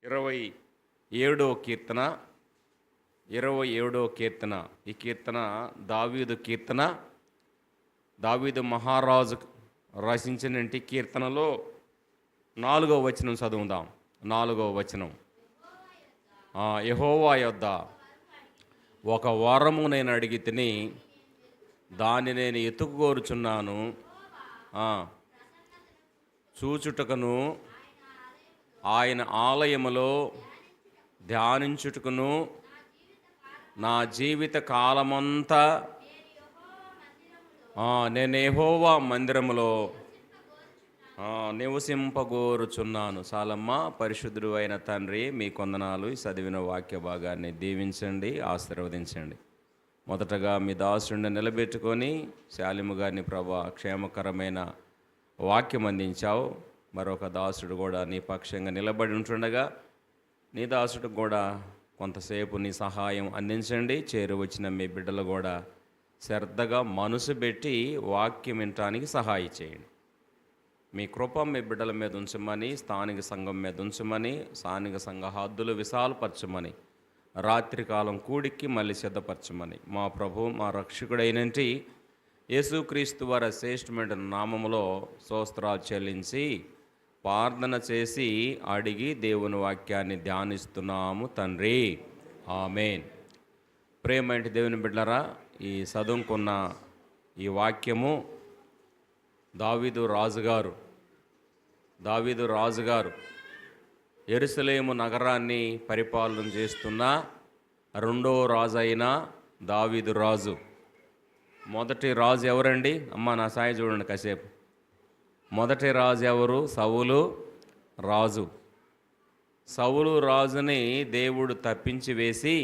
27వ కీర్తన 27వ కీర్తన. ఈ కీర్తన దావీదు కీర్తన. దావీదు మహారాజు రచించిన కీర్తనలో 4వ వచనం చదువుదాం. 4వ వచనం. యెహోవా యొద్ద ఒక వరము నేను అడిగి తిని దాన్ని నేను ఎత్తుకోరుచున్నాను, చూచుటకును ఆయన ఆలయములో ధ్యానించుటకును నా జీవిత కాలమంతా నేను యెహోవా మందిరములో నివసింపగోరుచున్నాను. చాలమ్మ. పరిశుద్ధుడు అయిన తండ్రి, మీ కొందనాలు. ఈ చదివిన వాక్య భాగాన్ని దీవించండి, ఆశీర్వదించండి. మొదటగా మీ దాసుడిని నిలబెట్టుకొని శాలిము గారిని ప్రభా క్షేమకరమైన వాక్యం అందించావు. మరొక దాసుడు కూడా నీ పక్షంగా నిలబడి ఉంటుండగా నీ దాసుడికి కూడా కొంతసేపు నీ సహాయం అందించండి. చేరువచ్చిన మీ బిడ్డలు కూడా శ్రద్ధగా మనసు పెట్టి వాక్యం వినటానికి సహాయం చేయండి. మీ కృప మీ బిడ్డల మీద ఉంచమని, స్థానిక సంఘం మీద ఉంచమని, స్థానిక సంఘ హద్దులు విశాలపరచమని, రాత్రికాలం కూడికి మళ్ళీ సిద్ధపరచమని మా ప్రభు మా రక్షకుడైనటి యేసుక్రీస్తు వారి శ్రేష్టమైన నామములో స్తోత్రాలు చెల్లించి ప్రార్థన చేసి అడిగి దేవుని వాక్యాన్ని ధ్యానిస్తున్నాము తండ్రి. ఆమేన్. ప్రేమంటి దేవుని బిడ్డలారా, ఈ చదువుకున్న ఈ వాక్యము దావీదు రాజుగారు యెరూషలేము నగరాన్ని పరిపాలన చేస్తున్న రెండో రాజు అయిన దావీదు రాజు. మొదటి రాజు ఎవరండి? అమ్మ నా సాయి చూడండి కాసేపు. మొదటి రాజు ఎవరు? సౌలు రాజు. సౌలు రాజుని దేవుడు తప్పించి వేసి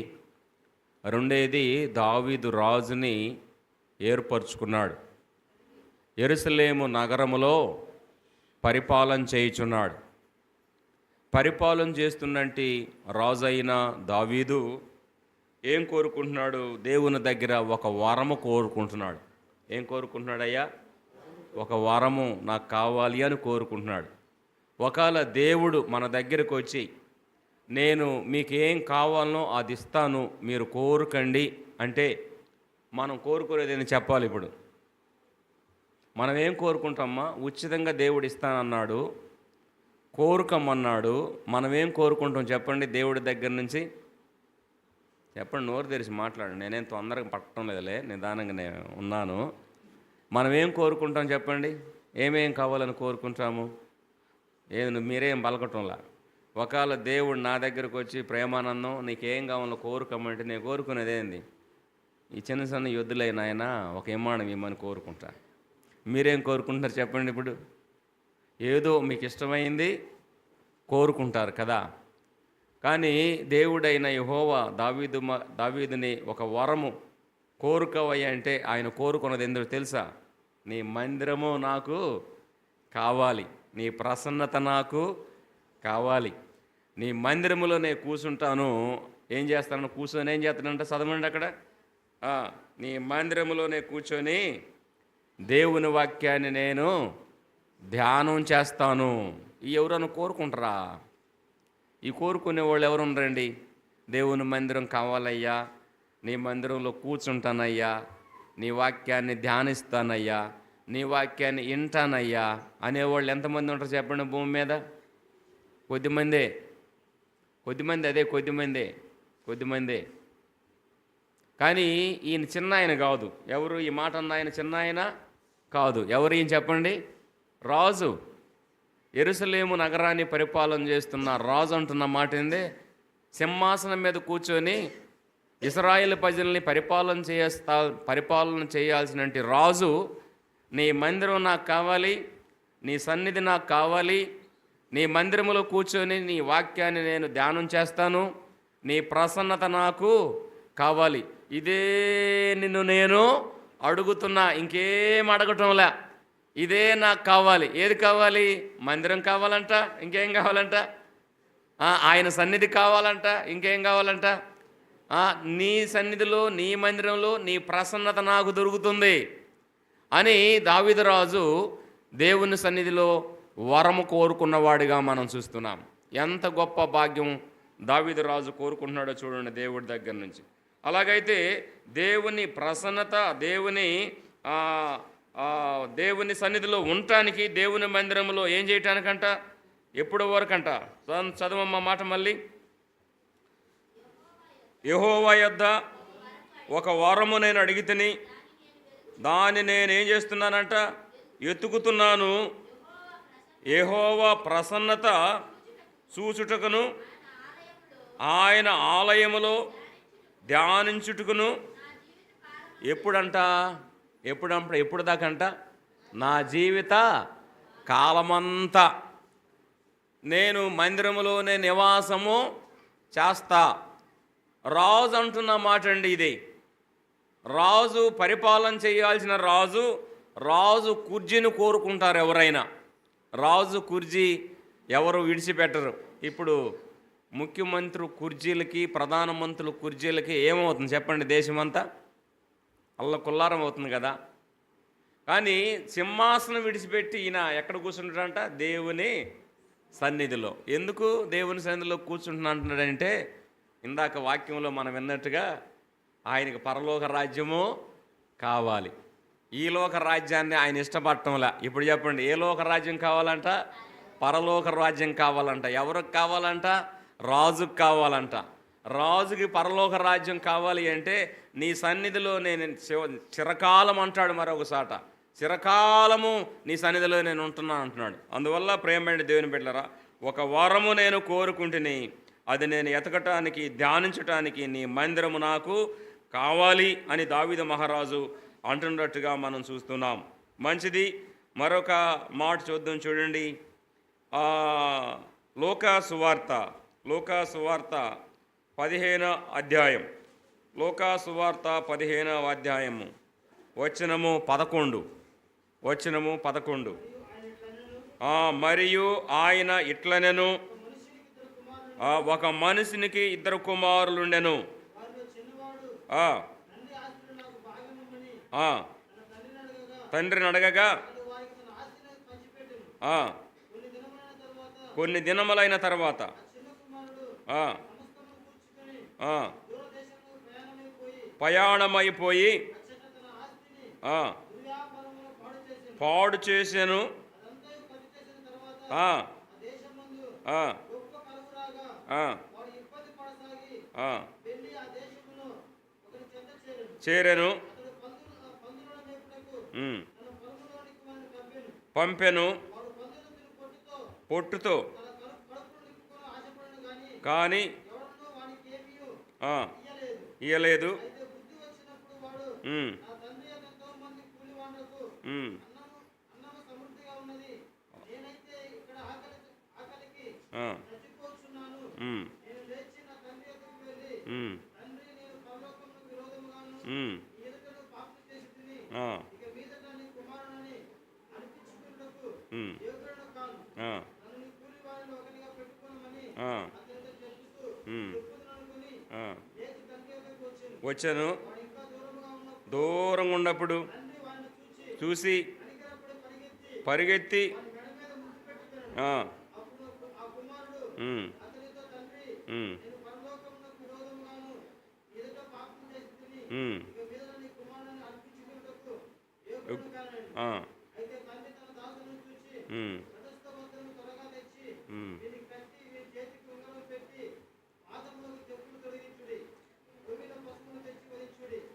రెండేది దావీదు రాజుని ఏర్పరచుకున్నాడు. యెరూషలేము నగరములో పరిపాలన చేయుచున్నాడు. పరిపాలన చేస్తున్నట్టి రాజు అయిన దావీదు ఏం కోరుకుంటున్నాడు? దేవుని దగ్గర ఒక వరము కోరుకుంటున్నాడు. ఏం కోరుకుంటున్నాడయ్యా? ఒక వరము నాకు కావాలి అని కోరుకుంటున్నాడు. ఒకవేళ దేవుడు మన దగ్గరకు వచ్చి నేను మీకు ఏం కావాలనో అది ఇస్తాను, మీరు కోరుకండి అంటే మనం కోరుకునేది అని చెప్పాలి. ఇప్పుడు మనం ఏం కోరుకుంటామా? ఉచితంగా దేవుడు ఇస్తానన్నాడు, కోరుకమన్నాడు. మనం ఏం కోరుకుంటాం చెప్పండి? దేవుడి దగ్గర నుంచి చెప్పండి, నోరు తెరిచి మాట్లాడండి. నేనేం తొందరగా పట్టడం లేదులే, నిదానంగా నేను ఉన్నాను. మనం ఏం కోరుకుంటాం చెప్పండి? ఏమేం కావాలని కోరుకుంటాము? మీరేం పలకటంలా. ఒకవేళ దేవుడు నా దగ్గరకు వచ్చి ప్రేమానందం నీకేం కావాలో కోరుకోమంటే నేను కోరుకునేది ఏంది? ఈ చిన్న చిన్న యుద్ధులైన ఆయన ఒక విమానం ఇమ్మని కోరుకుంటా. మీరేం కోరుకుంటారు చెప్పండి? ఇప్పుడు ఏదో మీకు ఇష్టమైంది కోరుకుంటారు కదా. కానీ దేవుడైన యెహోవా దావీదుని ఒక వరము కోరుకోవయ్య అంటే ఆయన కోరుకున్నది ఎందుకు తెలుసా? నీ మందిరము నాకు కావాలి, నీ ప్రసన్నత నాకు కావాలి, నీ మందిరములో నేను కూర్చుంటాను. ఏం చేస్తాను? కూర్చొని ఏం చేస్తానంటే చదవండి అక్కడ. నీ మందిరములోనే కూర్చొని దేవుని వాక్యాన్ని నేను ధ్యానం చేస్తాను. ఈ ఎవరైనా కోరుకుంటారా? ఈ కోరుకునే వాళ్ళు ఎవరు ఉండరండి. దేవుని మందిరం కావాలయ్యా, నీ మందిరంలో కూర్చుంటానయ్యా, నీ వాక్యాన్ని ధ్యానిస్తానయ్యా, నీ వాక్యాన్ని వింటానయ్యా అనేవాళ్ళు ఎంతమంది ఉంటారు చెప్పండి భూమి మీద? కొద్దిమందే. అదే కొద్దిమందే. కానీ ఈయన చిన్న ఆయన కాదు. ఎవరు ఈ మాట అన్న ఆయన? చిన్న ఆయన కాదు. ఎవరు ఈయన చెప్పండి? రాజు. యెరూషలేము నగరాన్ని పరిపాలన చేస్తున్న రాజు అంటున్న మాట ఏంది? సింహాసనం మీద కూర్చొని ఇశ్రాయేలు ప్రజల్ని పరిపాలన చేయాల్సిన రాజు, నీ మందిరం నాకు కావాలి, నీ సన్నిధి నాకు కావాలి, నీ మందిరములో కూర్చొని నీ వాక్యాన్ని నేను ధ్యానం చేస్తాను, నీ ప్రసన్నత నాకు కావాలి. ఇదే నిన్ను నేను అడుగుతున్నా, ఇంకేం అడగటంలే. ఇదే నాకు కావాలి. ఏది కావాలి? మందిరం కావాలంట. ఇంకేం కావాలంట? ఆయన సన్నిధి కావాలంట. ఇంకేం కావాలంట? నీ సన్నిధిలో, నీ మందిరంలో నీ ప్రసన్నత నాకు దొరుకుతుంది అని దావీదు రాజు దేవుని సన్నిధిలో వరము కోరుకున్నవాడిగా మనం చూస్తున్నాం. ఎంత గొప్ప భాగ్యం దావీదు రాజు కోరుకుంటున్నాడో చూడండి దేవుడి దగ్గర నుంచి. అలాగైతే దేవుని ప్రసన్నత, దేవుని సన్నిధిలో ఉండటానికి, దేవుని మందిరంలో ఏం చేయటానికంట, ఎప్పుడు వరకంట చదవమ్మ మాట మళ్ళీ. యెహోవా యొద్ద ఒక వరము నేను అడిగితిని, దాన్ని నేనేం చేస్తున్నానంట, ఎత్తుకుతున్నాను. యెహోవా ప్రసన్నత చూచుటకును, ఆయన ఆలయములో ధ్యానించుటకును. ఎప్పుడు దాకంట, నా జీవిత కాలమంతా నేను మందిరములోనే నివాసము చేస్తా. రాజు అంటున్న మాట అండి ఇది. రాజు పరిపాలన చేయాల్సిన రాజు కుర్జీని కోరుకుంటారు ఎవరైనా. రాజు కుర్జీ ఎవరు విడిచిపెట్టరు. ఇప్పుడు ముఖ్యమంత్రి కుర్జీలకి, ప్రధానమంత్రుల కుర్జీలకి ఏమవుతుంది చెప్పండి, దేశమంతా అల్లకుల్లారం అవుతుంది కదా. కానీ సింహాసనం విడిచిపెట్టి ఈయన ఎక్కడ కూర్చుంటాడంట, దేవుని సన్నిధిలో. ఎందుకు దేవుని సన్నిధిలో కూర్చుంటున్నాడంటే, ఇందాక వాక్యంలో మనం విన్నట్టుగా ఆయనకు పరలోక రాజ్యము కావాలి. ఈ లోక రాజ్యాన్ని ఆయన ఇష్టపడటంలా. ఇప్పుడు చెప్పండి, ఏ లోక రాజ్యం కావాలంట, పరలోక రాజ్యం కావాలంట. ఎవరికి కావాలంట, రాజుకు కావాలంట. రాజుకి పరలోక రాజ్యం కావాలి అంటే నీ సన్నిధిలో నేను చిరకాలం అంటాడు. మరొకసాట చిరకాలము నీ సన్నిధిలో నేను ఉంటున్నాను అంటున్నాడు. అందువల్ల ప్రేమైన దేవుని బిడ్డలారా, ఒక వరము నేను కోరుకుంటుని, అది నేను ఎతకటానికి, ధ్యానించటానికి నీ మందిరము నాకు కావాలి అని దావీదు మహారాజు అంటున్నట్టుగా మనం చూస్తున్నాం. మంచిది. మరొక మాట చూద్దాం చూడండి. లూకా సువార్త 15వ అధ్యాయం. లూకా సువార్త 15వ అధ్యాయము వచనము 11. మరియు ఆయన ఇట్లనెను, ఒక మనిషినికి 2 కుమారులుండెను. తండ్రిని అడగగా కొన్ని దినములైన తర్వాత ప్రయాణమైపోయి పాడు చేశాను. చేరెను, పంపెను పొట్టుతో, కానీ ఇయ్యలేదు. వచ్చాను. దూరంగా ఉన్నప్పుడు చూసి పరిగెత్తి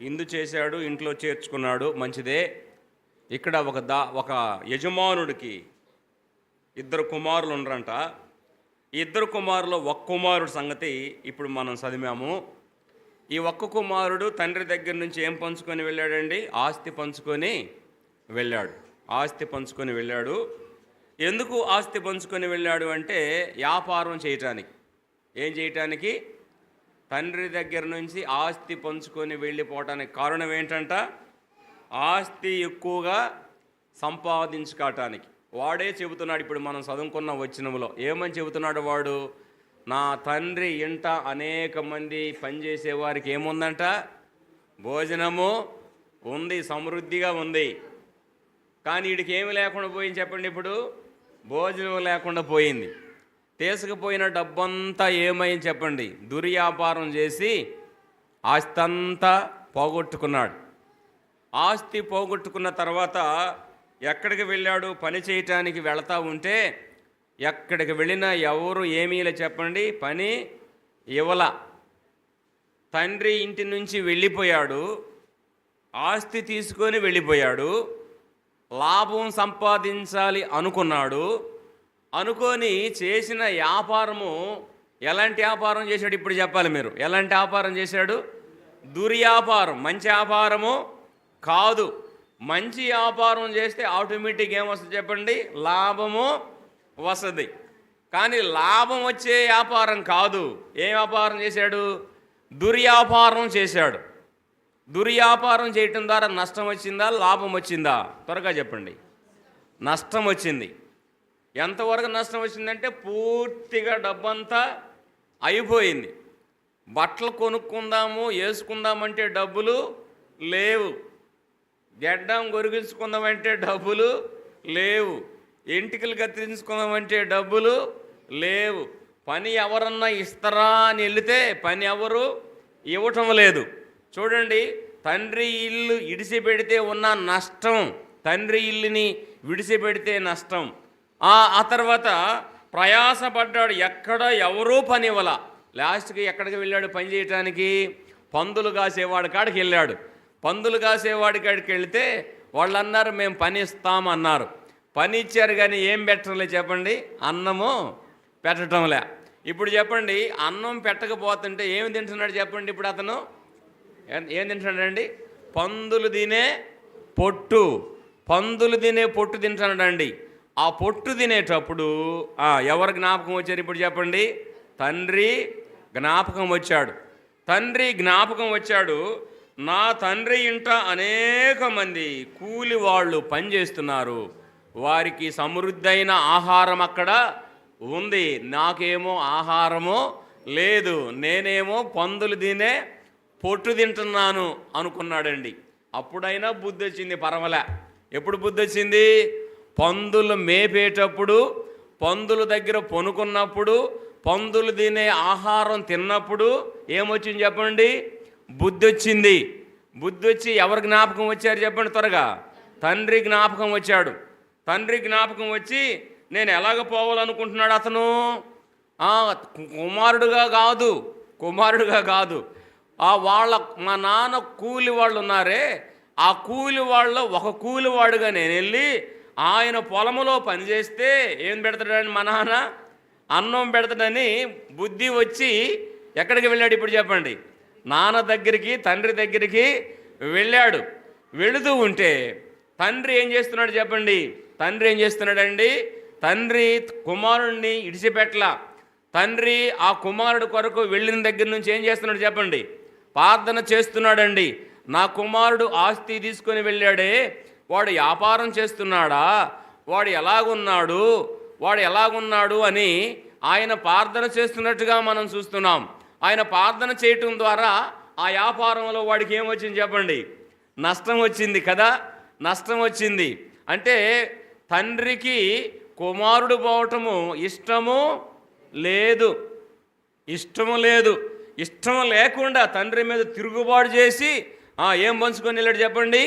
ఇందు చేశాడు, ఇంట్లో చేర్చుకున్నాడు. మంచిదే. ఇక్కడ ఒక యజమానుడికి 2 కుమారులు ఉండరంట. 2 కుమారులు, 1 కుమారుడు సంగతి ఇప్పుడు మనం చదివాము. ఈ 1 కుమారుడు తండ్రి దగ్గర నుంచి ఏం పంచుకొని వెళ్ళాడండి, ఆస్తి పంచుకొని వెళ్ళాడు. ఎందుకు ఆస్తి పంచుకొని వెళ్ళాడు అంటే, వ్యాపారం చేయటానికి. ఏం చేయటానికి? తండ్రి దగ్గర నుంచి ఆస్తి పంచుకొని వెళ్ళిపోవటానికి కారణం ఏంటంట, ఆస్తి ఎక్కువగా సంపాదించుకోవటానికి. వాడే చెబుతున్నాడు, ఇప్పుడు మనం చదువుకున్న వచనంలో ఏమని చెబుతున్నాడు వాడు, నా తండ్రి ఇంట అనేక మంది పనిచేసేవారికి ఏముందంట, భోజనము ఉంది, సమృద్ధిగా ఉంది. కానీ వీడికి ఏమి లేకుండా పోయింది చెప్పండి, ఇప్పుడు భోజనం లేకుండా పోయింది. తీసుకుపోయిన డబ్బంతా ఏమైంది చెప్పండి? దుర్వ్యాపారం చేసి ఆస్తి అంతా పోగొట్టుకున్నాడు. ఆస్తి పోగొట్టుకున్న తర్వాత ఎక్కడికి వెళ్ళాడు? పని చేయటానికి వెళతా ఉంటే ఎక్కడికి వెళ్ళినా ఎవరు ఏమీలే చెప్పండి, పని ఇవ్వల. తండ్రి ఇంటి నుంచి వెళ్ళిపోయాడు, ఆస్తి తీసుకొని వెళ్ళిపోయాడు, లాభం సంపాదించాలి అనుకున్నాడు. అనుకొని చేసిన వ్యాపారము ఎలాంటి వ్యాపారం చేశాడు? ఇప్పుడు చెప్పాలి మీరు. ఎలాంటి వ్యాపారం చేశాడు? దుర్వ్యాపారం. మంచి వ్యాపారము కాదు. మంచి వ్యాపారం చేస్తే ఆటోమేటిక్ ఏమొస్తుంది చెప్పండి? లాభము వస్తుంది. కానీ లాభం వచ్చే వ్యాపారం కాదు. ఏ వ్యాపారం చేశాడు? దుర్వ్యాపారం చేశాడు. దుర్వ్యాపారం చేయటం ద్వారా నష్టం వచ్చిందా, లాభం వచ్చిందా? త్వరగా చెప్పండి. నష్టం వచ్చింది. ఎంతవరకు నష్టం వచ్చిందంటే పూర్తిగా డబ్బంతా అయిపోయింది. బట్టలు కొనుక్కుందాము, వేసుకుందామంటే డబ్బులు లేవు. గెడ్డం గొరిగించుకుందామంటే డబ్బులు లేవు. ఎంటికలు కత్తిరించుకుందామంటే డబ్బులు లేవు. పని ఎవరన్నా ఇస్తారా అని వెళితే పని ఎవరు ఇవ్వటం లేదు. చూడండి, తండ్రి ఇల్లు ఇడిసిపెడితే ఉన్న నష్టం, తండ్రి ఇల్లుని విడిచిపెడితే నష్టం. ఆ తర్వాత ప్రయాసపడ్డాడు, ఎక్కడ ఎవరూ పని ఇవ్వాల. లాస్ట్కి ఎక్కడికి వెళ్ళాడు పని చేయటానికి? పందులు కాసేవాడి కాడికి వెళ్ళాడు. పందులు కాసేవాడి కాడికి వెళితే వాళ్ళు అన్నారు, మేము పని ఇస్తామన్నారు. పని ఇచ్చారు కానీ ఏం పెట్టడంలే చెప్పండి? అన్నము పెట్టడంలే. ఇప్పుడు చెప్పండి, అన్నం పెట్టకపోతుంటే ఏమి తింటున్నాడు చెప్పండి? ఇప్పుడు అతను ఏం తింటున్నాడండి? పందులు తినే పొట్టు. పందులు తినే పొట్టు తింటున్నాడండి. ఆ పొట్టు తినేటప్పుడు ఎవరు జ్ఞాపకం వచ్చారు ఇప్పుడు చెప్పండి? తండ్రి జ్ఞాపకం వచ్చాడు. తండ్రి జ్ఞాపకం వచ్చాడు. నా తండ్రి ఇంట అనేక మంది కూలి వాళ్ళు పనిచేస్తున్నారు, వారికి సమృద్ధైన ఆహారం అక్కడ ఉంది, నాకేమో ఆహారము లేదు, నేనేమో పందులు తినే పొట్టు తింటున్నాను అనుకున్నాడండి. అప్పుడైనా బుద్ధి వచ్చింది, పర్వాలే. ఎప్పుడు బుద్ధి వచ్చింది? పందులు మేపేటప్పుడు, పందుల దగ్గర పొనుకున్నప్పుడు, పందులు తినే ఆహారం తిన్నప్పుడు ఏమొచ్చింది చెప్పండి? బుద్ధి వచ్చింది. బుద్ధి వచ్చి ఎవరు జ్ఞాపకం వచ్చారు చెప్పండి త్వరగా? తండ్రి జ్ఞాపకం వచ్చాడు. తండ్రి జ్ఞాపకం వచ్చి నేను ఎలాగ పోవాలనుకుంటున్నాడు అతను? కుమారుడుగా కాదు. మా నాన్న కూలి వాళ్ళు ఉన్నారే, ఆ కూలి వాళ్ళలో ఒక కూలివాడుగా నేను వెళ్ళి ఆయన పొలములో పనిచేస్తే ఏం పెడతాడని మా నాన్న? అన్నం పెడతాడని బుద్ధి వచ్చి ఎక్కడికి వెళ్ళాడు ఇప్పుడు చెప్పండి? నాన్న దగ్గరికి, తండ్రి దగ్గరికి వెళ్ళాడు. వెళుతూ ఉంటే తండ్రి ఏం చేస్తున్నాడు చెప్పండి? తండ్రి ఏం చేస్తున్నాడండి? తండ్రి కుమారుడిని ఇడిచిపెట్టలా. తండ్రి ఆ కుమారుడు కొరకు వెళ్ళిన దగ్గర నుంచి ఏం చేస్తున్నాడు చెప్పండి? ప్రార్థన చేస్తున్నాడండి. నా కుమారుడు ఆస్తి తీసుకొని వెళ్ళాడే, వాడు వ్యాపారం చేస్తున్నాడా, వాడు ఎలాగున్నాడు అని ఆయన ప్రార్థన చేస్తున్నట్టుగా మనం చూస్తున్నాం. ఆయన ప్రార్థన చేయటం ద్వారా ఆ వ్యాపారంలో వాడికి ఏమొచ్చింది చెప్పండి? నష్టం వచ్చింది కదా. నష్టం వచ్చింది అంటే తండ్రికి కుమారుడు పోవటము ఇష్టము లేదు. ఇష్టం లేకుండా తండ్రి మీద తిరుగుబాటు చేసి ఏం పంచుకొని వెళ్ళాడు చెప్పండి?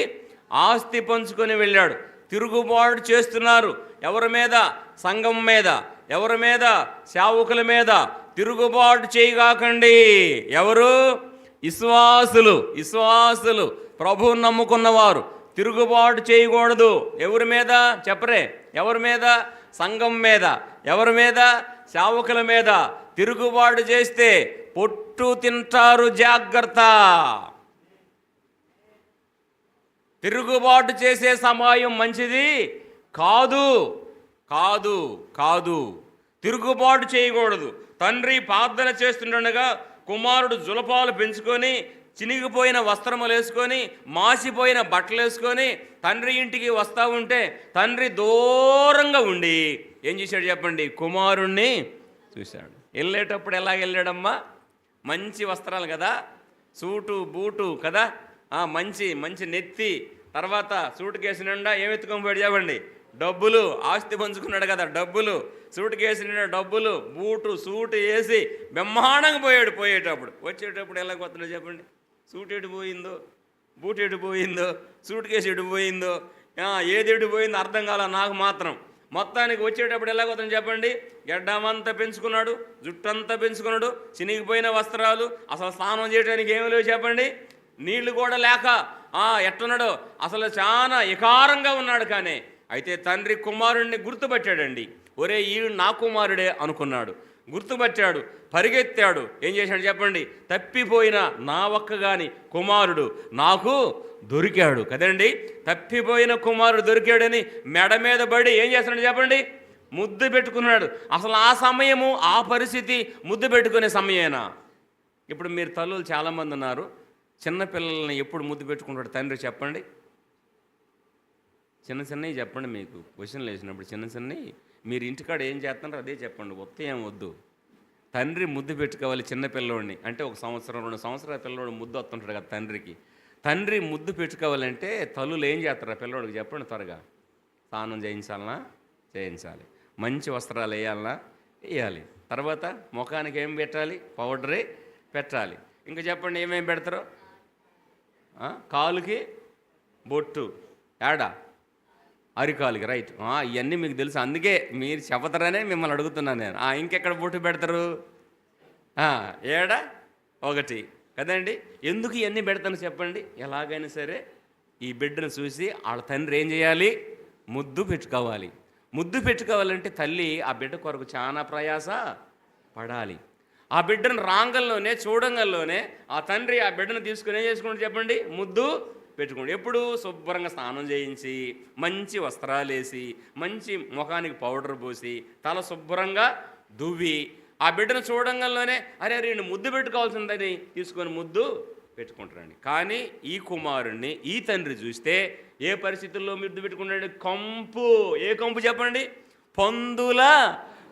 ఆస్తి పంచుకొని వెళ్ళాడు. తిరుగుబాటు చేస్తున్నారు. ఎవరి మీద? సంఘం మీద. ఎవరి మీద? సేవకుల మీద. తిరుగుబాటు చేయగాకండి. ఎవరు? విశ్వాసులు, ప్రభువుని నమ్ముకున్నవారు తిరుగుబాటు చేయకూడదు. ఎవరి మీద చెప్పరే? ఎవరి మీద? సంఘం మీద. ఎవరి మీద? సేవకుల మీద. తిరుగుబాటు చేస్తే పొట్టు తింటారు, జాగ్రత్త. తిరుగుబాటు చేసే సమయం మంచిది కాదు. తిరుగుబాటు చేయకూడదు. తండ్రి ప్రార్థన చేస్తుండగా కుమారుడు జులపాలు పెంచుకొని, చినిగిపోయిన వస్త్రములు వేసుకొని, మాసిపోయిన బట్టలు వేసుకొని తండ్రి ఇంటికి వస్తూ ఉంటే తండ్రి దూరంగా ఉండి ఏం చేశాడు చెప్పండి? కుమారుణ్ణి చూశాడు. వెళ్ళేటప్పుడు ఎలాగ వెళ్ళాడమ్మా? మంచి వస్త్రాలు కదా, సూటు బూటు కదా, మంచి నెత్తి, తర్వాత సూటు కేసు నిండా ఏం ఎత్తుకొని పోయాడు చెప్పండి? డబ్బులు, ఆస్తి పంచుకున్నాడు కదా, డబ్బులు, సూట్ కేసు నిండా డబ్బులు, సూటు వేసి బ్రహ్మాండంగా పోయేటప్పుడు వచ్చేటప్పుడు ఎలా కొత్తలో చెప్పండి. సూట్ ఎటు పోయిందో, బూట్ ఎటు పోయిందో, సూట్ కేసు ఎటు పోయిందో, ఏది ఎటు పోయిందో అర్థం కాల నాకు మాత్రం. మొత్తానికి వచ్చేటప్పుడు ఎలా కొత్తని చెప్పండి. గడ్డమంతా పెంచుకున్నాడు, జుట్టంతా పెంచుకున్నాడు, చినిగిపోయిన వస్త్రాలు, అసలు స్నానం చేయడానికి ఏమీ లేవు చెప్పండి, నీళ్లు కూడా లేక ఎట్టున్నాడో అసలు చాలా వికారంగా ఉన్నాడు. కానీ అయితే తండ్రి కుమారుడిని గుర్తుపట్టాడండి. ఒరే ఈడు నా కుమారుడే అనుకున్నాడు, గుర్తుపట్టాడు, పరిగెత్తాడు. ఏం చేశాడు చెప్పండి. తప్పిపోయిన నా ఒక్కగాని కుమారుడు నాకు దొరికాడు కదండి. తప్పిపోయిన కుమారుడు దొరికాడని మెడ మీద పడి ఏం చేస్తున్నాడు చెప్పండి, ముద్దు పెట్టుకున్నాడు. అసలు ఆ సమయము, ఆ పరిస్థితి ముద్దు పెట్టుకునే సమయేనా? ఇప్పుడు మీరు తల్లులు చాలామంది ఉన్నారు, చిన్నపిల్లల్ని ఎప్పుడు ముద్దు పెట్టుకుంటాడు తండ్రి చెప్పండి. చిన్నవి చెప్పండి. మీకు క్వశ్చన్లు వేసినప్పుడు చిన్నవి మీరు ఇంటికాడ ఏం చేస్తున్నారో అదే చెప్పండి, ఒత్త ఏం వద్దు. తండ్రి ముద్దు పెట్టుకోవాలి చిన్నపిల్లోడిని. అంటే 1 సంవత్సరం 2 సంవత్సరాల పిల్లోడు ముద్దు వస్తుంటాడు కదా తండ్రికి. తండ్రి ముద్దు పెట్టుకోవాలంటే తల్లులు ఏం చేస్తారు ఆ పిల్లోడికి చెప్పండి. త్వరగా స్నానం చేయించాలి, మంచి వస్త్రాలు వేయాలన్నా వేయాలి, తర్వాత ముఖానికి ఏం పెట్టాలి, పౌడరే పెట్టాలి. ఇంకా చెప్పండి ఏమేమి పెడతారో. కాలుకి బొట్టు, ఏడా అరికాలుకి, రైట్. ఇవన్నీ మీకు తెలుసు, అందుకే మీరు చెప్పతారనే మిమ్మల్ని అడుగుతున్నాను నేను. ఇంకెక్కడ బొట్టు పెడతారు, ఏడా ఒకటి కదండి. ఎందుకు ఇవన్నీ పెడతాను చెప్పండి. ఎలాగైనా సరే ఈ బిడ్డను చూసి వాళ్ళ తండ్రి ఏం చేయాలి, ముద్దు పెట్టుకోవాలి. ముద్దు పెట్టుకోవాలంటే తల్లి ఆ బిడ్డ కొరకు చాలా ప్రయాస పడాలి. ఆ బిడ్డను రాంగంలోనే, చూడంగంలోనే ఆ తండ్రి ఆ బిడ్డను తీసుకుని ఏం చేసుకుంటాడు చెప్పండి, ముద్దు పెట్టుకోండి. ఎప్పుడు శుభ్రంగా స్నానం చేయించి, మంచి వస్త్రాలు వేసి, మంచి ముఖానికి పౌడర్ పోసి, తల శుభ్రంగా దువ్వి, ఆ బిడ్డను చూడంగంలోనే అరే నేను ముద్దు పెట్టుకోవాల్సిందని తీసుకొని ముద్దు పెట్టుకుంటారండి. కానీ ఈ కుమారుణ్ణి ఈ తండ్రి చూస్తే ఏ పరిస్థితుల్లో ముద్దు పెట్టుకుంటాడు, కంపు. ఏ కంపు చెప్పండి, పందుల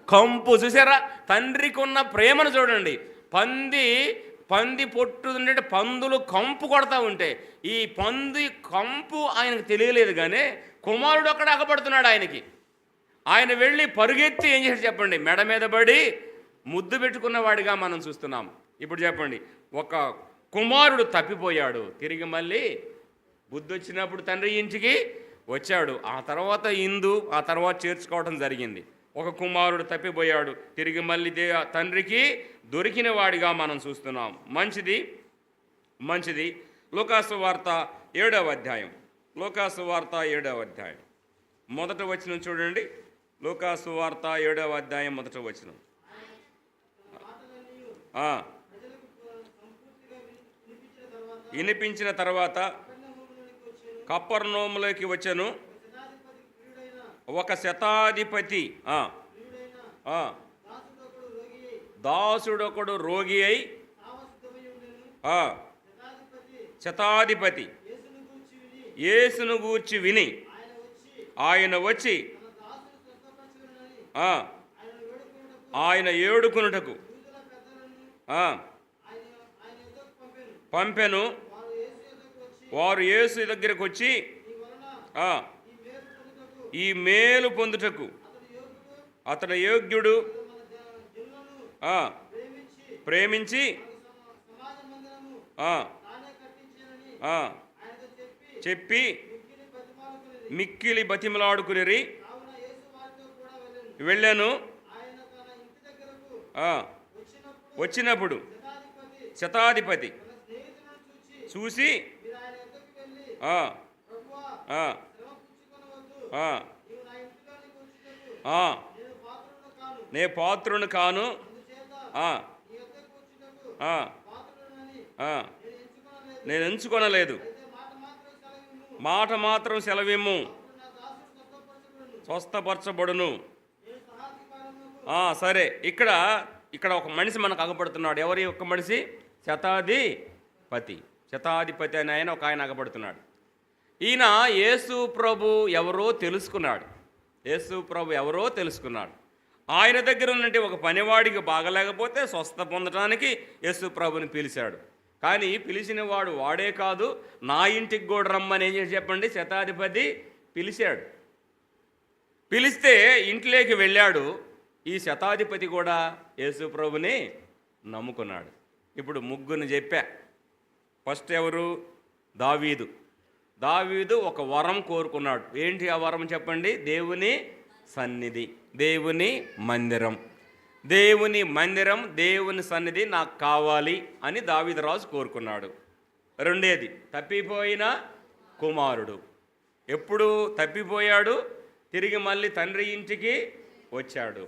కంపు. చూసారా తండ్రికి ఉన్న ప్రేమను చూడండి. పంది పొట్టు ఉంటే పందులు కంపు కొడతా ఉంటే ఈ పంది కంపు ఆయనకు తెలియలేదు. కానీ కుమారుడు అక్కడ అగపడుతున్నాడు ఆయనకి. ఆయన వెళ్ళి పరుగెత్తి ఏం చేసి చెప్పండి, మెడ మీద పడి ముద్దు పెట్టుకున్నవాడిగా మనం చూస్తున్నాం. ఇప్పుడు చెప్పండి, ఒక కుమారుడు తప్పిపోయాడు, తిరిగి మళ్ళీ బుద్ధి వచ్చినప్పుడు తండ్రి ఇంటికి వచ్చాడు. ఆ తర్వాత ఆ తర్వాత చేర్చుకోవడం జరిగింది. ఒక కుమారుడు తప్పిపోయాడు, తిరిగి మళ్ళీ తండ్రికి దొరికిన వాడిగా మనం చూస్తున్నాం. మంచిది. లూకాసు వార్త 7వ అధ్యాయం. లూకాసు వార్త 7వ అధ్యాయం మొదటి వచనం చూడండి. లూకాసు వార్త 7వ అధ్యాయం మొదటి వచనం. వినిపించిన తర్వాత కపెర్నహూములోకి వచ్చెను ఒక శతాధిపతి, దాసుడొకడు రోగి అయి, శతాధిపతి యేసును గూర్చి విని ఆయన వచ్చి ఆయన ఏడుకొనుటకు పంపెను. వారు యేసు దగ్గరకు వచ్చి ఈ మేలు పొందుటకు అతడు యోగ్యుడు, ప్రేమించి చెప్పి మిక్కిలి బతిమలాడుకుని వెళ్ళాను. వచ్చినప్పుడు శతాధిపతి చూసి నే పాత్రుని కాను, నేను ఎంచుకొనలేదు, మాట మాత్రం సెలవిమ్ము, స్వస్థపరచబడును. సరే, ఇక్కడ ఒక మనిషి మనకు అగపడుతున్నాడు. ఎవరి ఒక్క మనిషి? శతాధిపతి అని ఆయన ఒక ఆయన అగపడుతున్నాడు. ఈయన యేసు ప్రభు ఎవరో తెలుసుకున్నాడు. ఆయన దగ్గర ఉన్నట్టు ఒక పనివాడికి బాగలేకపోతే స్వస్థ పొందడానికి యేసు ప్రభుని పిలిచాడు. కానీ పిలిచిన వాడే కాదు, నా ఇంటికి కూడా రమ్మని ఏం చేసి చెప్పండి, శతాధిపతి పిలిచాడు. పిలిస్తే ఇంట్లోకి వెళ్ళాడు. ఈ శతాధిపతి కూడా యేసు ప్రభుని నమ్ముకున్నాడు. ఇప్పుడు ముగ్గురిని చెప్పా. ఫస్ట్ ఎవరు? దావీదు. దావీదు ఒక వరం కోరుకున్నాడు. ఏంటి ఆ వరం చెప్పండి? దేవుని సన్నిధి, దేవుని మందిరం. దేవుని మందిరం, దేవుని సన్నిధి నాకు కావాలి అని దావీదు రాజు కోరుకున్నాడు. రెండేది తప్పిపోయిన కుమారుడు. ఎప్పుడు తప్పిపోయాడు? తిరిగి మళ్ళీ తండ్రి ఇంటికి వచ్చాడు.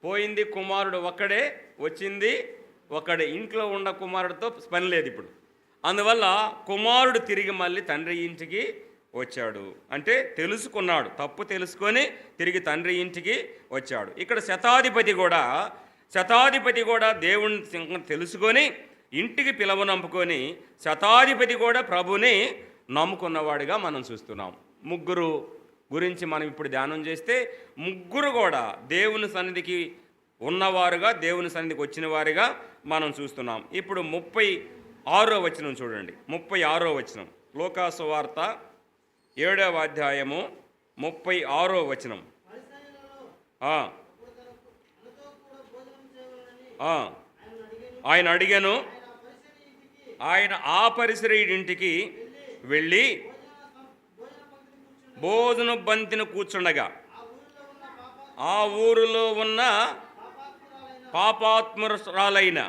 పోయింది కుమారుడు ఒక్కడే, వచ్చింది ఒకడే. ఇంట్లో ఉన్న కుమారుడితో పని లేదు ఇప్పుడు. అందువల్ల కుమారుడు తిరిగి మళ్ళీ తండ్రి ఇంటికి వచ్చాడు. అంటే తెలుసుకున్నాడు, తప్పు తెలుసుకొని తిరిగి తండ్రి ఇంటికి వచ్చాడు. ఇక్కడ శతాధిపతి కూడా దేవుని తెలుసుకొని ఇంటికి పిలవనంపుకొని శతాధిపతి కూడా ప్రభుని నమ్ముకున్నవాడిగా మనం చూస్తున్నాం. ముగ్గురు గురించి మనం ఇప్పుడు ధ్యానం చేస్తే ముగ్గురు కూడా దేవుని సన్నిధికి ఉన్నవారుగా, దేవుని సన్నిధికి వచ్చిన వారిగా మనం చూస్తున్నాం. ఇప్పుడు 36వ వచనం చూడండి. 36వ వచనం, లూకాసు వార్త 7వ అధ్యాయము 36వ వచనం. ఆయన అడిగాను, ఆయన ఆ పరిసరీడింటికి వెళ్ళి భోజన బంతిని కూర్చుండగా ఆ ఊరిలో ఉన్న పాపాత్మురాలైన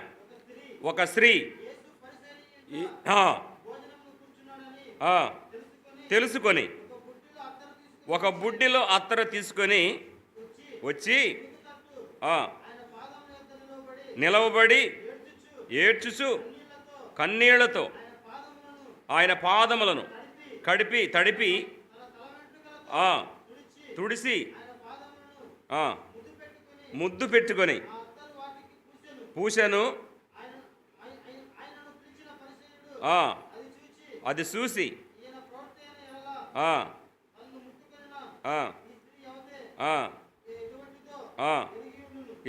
ఒక స్త్రీ తెలుసుకొని ఒక బుడ్డిలో అత్తరు తీసుకొని వచ్చి నిలవబడి ఏడ్చుచు కన్నీళ్లతో ఆయన పాదములను తడిపి తుడిసి ముద్దు పెట్టుకొని పూసెను. అది చూసి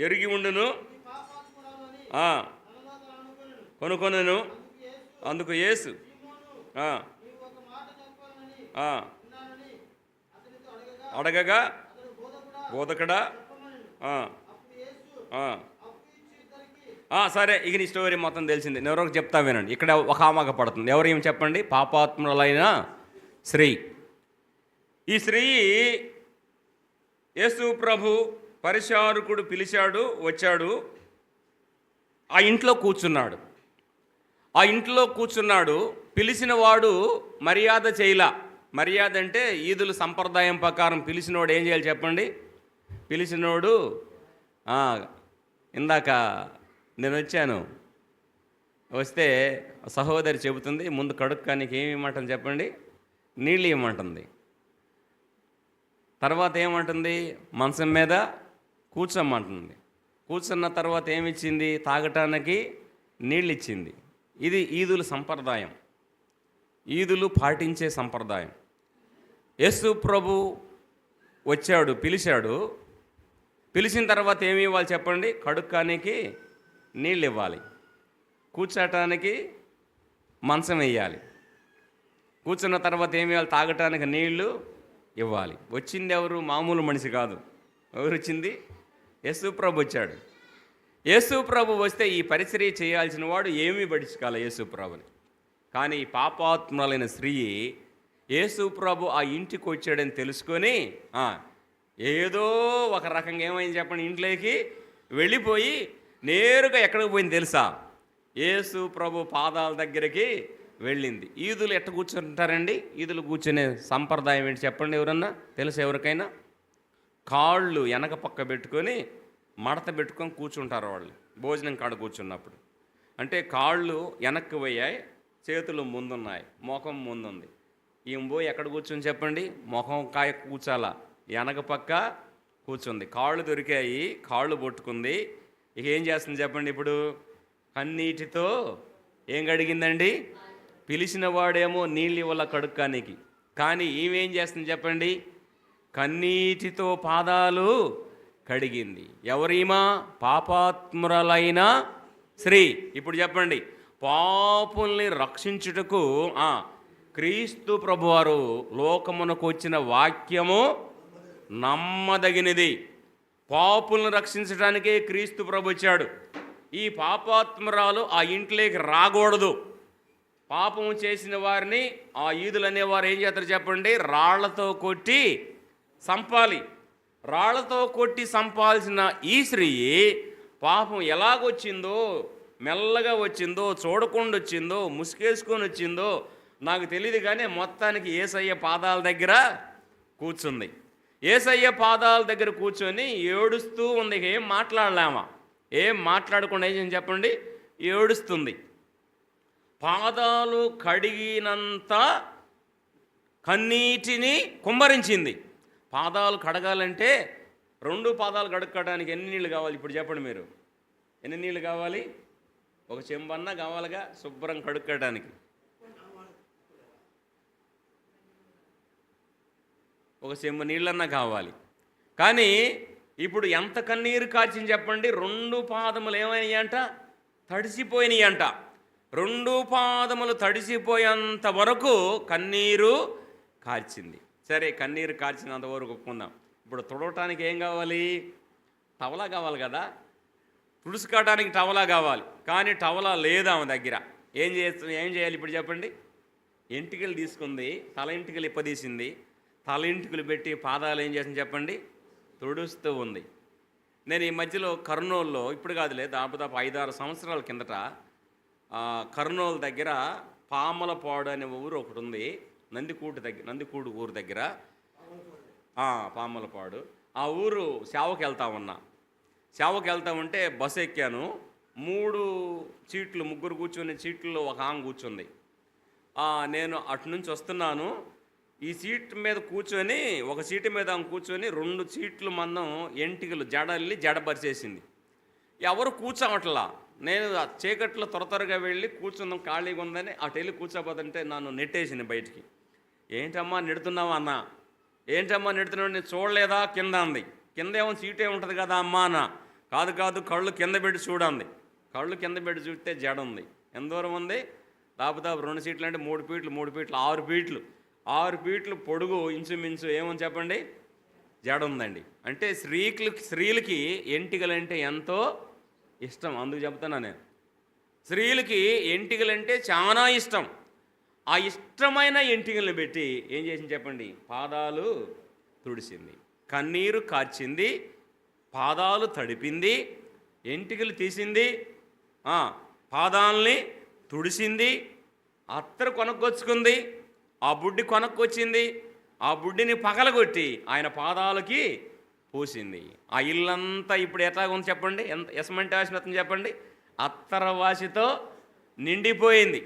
ఎరిగి ఉండును కొనుకొనను. అందుకు యేసు అడగగా, బోధకుడా, సరే ఇక నీ స్టోరీ మొత్తం తెలిసింది. ఎవరో చెప్తా వినండి. ఇక్కడ ఒక ఆమగ పడుతుంది. ఎవరు ఏమి చెప్పండి? పాపాత్ములైన స్త్రీ. ఈ స్త్రీ యేసు ప్రభు పరిచారకుడు పిలిచాడు, వచ్చాడు. ఆ ఇంట్లో కూర్చున్నాడు. పిలిచిన వాడు మర్యాద చేయలా. మర్యాద అంటే ఈదుల సంప్రదాయం ప్రకారం పిలిచినోడు ఏం చేయాలి చెప్పండి? పిలిచినోడు ఇందాక నేను వచ్చాను, వస్తే సహోదరి చెబుతుంది, ముందు కడుక్కానికి ఏమి ఇవ్వమంటుంది చెప్పండి? నీళ్ళు ఇవ్వమంటుంది. తర్వాత ఏమంటుంది? మంచం మీద కూర్చోమంటుంది. కూర్చున్న తర్వాత ఏమిచ్చింది? తాగటానికి నీళ్ళు ఇచ్చింది. ఇది ఈదుల సంప్రదాయం, ఈదులు పాటించే సంప్రదాయం. యేసు ప్రభు వచ్చాడు, పిలిచిన తర్వాత ఏమి ఇవ్వాలి చెప్పండి? కడుక్కానికి నీళ్ళు ఇవ్వాలి, కూర్చోటానికి మంచం వేయాలి, కూర్చున్న తర్వాత ఏమి ఇవ్వాలి? తాగటానికి నీళ్లు ఇవ్వాలి. వచ్చింది ఎవరు? మామూలు మనిషి కాదు. ఎవరు వచ్చింది? యేసు ప్రభు వచ్చాడు. యేసు ప్రభు వస్తే ఈ పరిచర్య చేయాల్సిన వాడు ఏమీ పట్టించుకోవాలి యేసు ప్రభుని. కానీ ఈ పాపాత్ములైన స్త్రీ యేసు ప్రభు ఆ ఇంటికి వచ్చాడని తెలుసుకొని ఏదో ఒక రకంగా ఏమైంది చెప్పండి? ఇంట్లోకి వెళ్ళిపోయి నేరుగా ఎక్కడికి పోయింది తెలుసా? యేసు ప్రభు పాదాల దగ్గరికి వెళ్ళింది. ఈదులు ఎట్ట కూర్చుంటారండి? ఈదులు కూర్చునే సంప్రదాయం ఏంటి చెప్పండి? ఎవరన్నా తెలుసా? ఎవరికైనా? కాళ్ళు వెనక పక్క పెట్టుకొని మడత పెట్టుకొని కూర్చుంటారు వాళ్ళు భోజనం కాడ కూర్చున్నప్పుడు. అంటే కాళ్ళు వెనక్కి పోయాయి, చేతులు ముందున్నాయి, ముఖం ముందుంది. ఈమె పోయి ఎక్కడ కూర్చుని చెప్పండి? ముఖం కాయ కూర్చాలా, వెనక పక్క కూర్చుంది. కాళ్ళు దొరికాయి, కాళ్ళు పట్టుకుంది. ఇక ఏం చేస్తుంది చెప్పండి? ఇప్పుడు కన్నీటితో ఏం కడిగిందండి? పిలిచిన వాడేమో నీళ్ళు ఇవ్వాల కడుక్కానికి, కానీ ఈమెం చేస్తుంది చెప్పండి? కన్నీటితో పాదాలు కడిగింది. ఎవరీమా? పాపాత్మురాలైన స్త్రీ. ఇప్పుడు చెప్పండి, పాపుల్ని రక్షించుటకు క్రీస్తు ప్రభువారు లోకమునకు వచ్చిన వాక్యము నమ్మదగినది. పాపులను రక్షించడానికే క్రీస్తు ప్రభు వచ్చాడు. ఈ పాపాత్మరాలు ఆ ఇంట్లోకి రాకూడదు. పాపము చేసిన వారిని ఆ యూదులు అనేవారు ఏం చేస్తారు చెప్పండి? రాళ్లతో కొట్టి సంపాలి. రాళ్లతో కొట్టి సంపాల్సిన ఈ స్త్రీ పాపం ఎలాగొచ్చిందో, మెల్లగా వచ్చిందో, చూడకుండా వచ్చిందో, ముసుగేసుకొని వచ్చిందో నాకు తెలియదు, కానీ మొత్తానికి యేసయ్య పాదాల దగ్గర కూర్చుంది. యేసయ్య పాదాల దగ్గర కూర్చొని ఏడుస్తూ ఉంది. ఏం మాట్లాడలేమా? ఏం మాట్లాడకుండా ఏం చెప్పండి? ఏడుస్తుంది. పాదాలు కడిగినంత కన్నీటిని కుమ్మరించింది. పాదాలు కడగాలంటే 2 పాదాలు కడుక్కోవడానికి ఎన్ని నీళ్ళు కావాలి ఇప్పుడు చెప్పండి మీరు? ఎన్ని నీళ్ళు కావాలి? ఒక చెంబన్నా కావాలిగా శుభ్రం కడుక్కోవడానికి. ఒక చెంబు నీళ్ళన్నా కావాలి. కానీ ఇప్పుడు ఎంత కన్నీరు కార్చింది చెప్పండి? 2 పాదములు ఏమైనాయంట? తడిసిపోయినాయంట. 2 పాదములు తడిసిపోయేంత వరకు కన్నీరు కార్చింది. సరే, కన్నీరు కార్చినంత వరకు ఒప్పుకుందాం. ఇప్పుడు తుడవటానికి ఏం కావాలి? టవలా కావాలి కదా. తుడుచుకోవడానికి టవలా కావాలి. కానీ టవలా లేదు ఆమె దగ్గర. ఏం చేయాలి ఇప్పుడు చెప్పండి? ఎంటికలు తీసుకుంది, తల ఎంటికలు ఇప్పదీసింది. తల ఎంటికలు పెట్టి పాదాలు ఏం చేసింది చెప్పండి? తుడుస్తూ ఉంది. నేను ఈ మధ్యలో కర్నూలులో, ఇప్పుడు కాదులే, దాదాపు 5-6 సంవత్సరాల కిందట కర్నూలు దగ్గర పామలపాడు అనే ఊరు ఒకటి ఉంది. నందికూడు ఊరు దగ్గర పామలపాడు. ఆ ఊరు సేవకి వెళ్తా ఉంటే బస్సు ఎక్కాను. 3 సీట్లు, 3 కూర్చునే సీట్లలో ఒక ఆమె కూర్చుంది. నేను అటు నుంచి వస్తున్నాను. ఈ సీట్ మీద కూర్చొని, ఒక సీటు మీద ఆమె కూర్చొని 2 సీట్లు మందం ఎంటికలు జడబరిచేసింది. ఎవరు కూర్చోవట్లా. నేను చీకట్లో త్వరగా వెళ్ళి కూర్చుందాం, ఖాళీగా ఉందని అటు వెళ్ళి కూర్చోపోతుంటే నన్ను నెట్టేసింది బయటికి. ఏంటమ్మా నెడుతున్నావా అన్న? ఏంటమ్మా నెడుతున్నావు? నేను చూడలేదా కింద అంది. కింద ఏమో సీటే ఉంటుంది కదా అమ్మా అన్న. కాదు, కళ్ళు కింద పెట్టి చూడండి. కళ్ళు కింద పెట్టి చూస్తే జడ ఉంది. ఎంత దూరం ఉంది? దాదాపు 2 సీట్లు అంటే 3 ఫీట్లు 6 ఫీట్లు పొడుగు, ఇంచుమించు ఏమని చెప్పండి? జడ ఉందండి. అంటే స్త్రీలకి ఎంటికలంటే ఎంతో ఇష్టం. అందుకు చెప్తున్నా నేను, స్త్రీలకి ఎంటికలంటే చాలా ఇష్టం. ఆ ఇష్టమైన ఎంటికలను పెట్టి ఏం చేసింది చెప్పండి? పాదాలు తుడిసింది, కన్నీరు కార్చింది, పాదాలు తడిపింది, ఎంటికలు తీసింది, పాదాలని తుడిసింది, అత్తరు కొనుక్కొచ్చుకుంది, ఆ బుడ్డి కొనుక్కొచ్చింది, ఆ బుడ్డిని పగలగొట్టి ఆయన పాదాలకి పూసింది. ఆ ఇల్లంతా ఇప్పుడు ఎట్లా ఉంది చెప్పండి? ఎంత ఎసమంటి వాసన చెప్పండి? అత్తర వాసనతో నిండిపోయింది.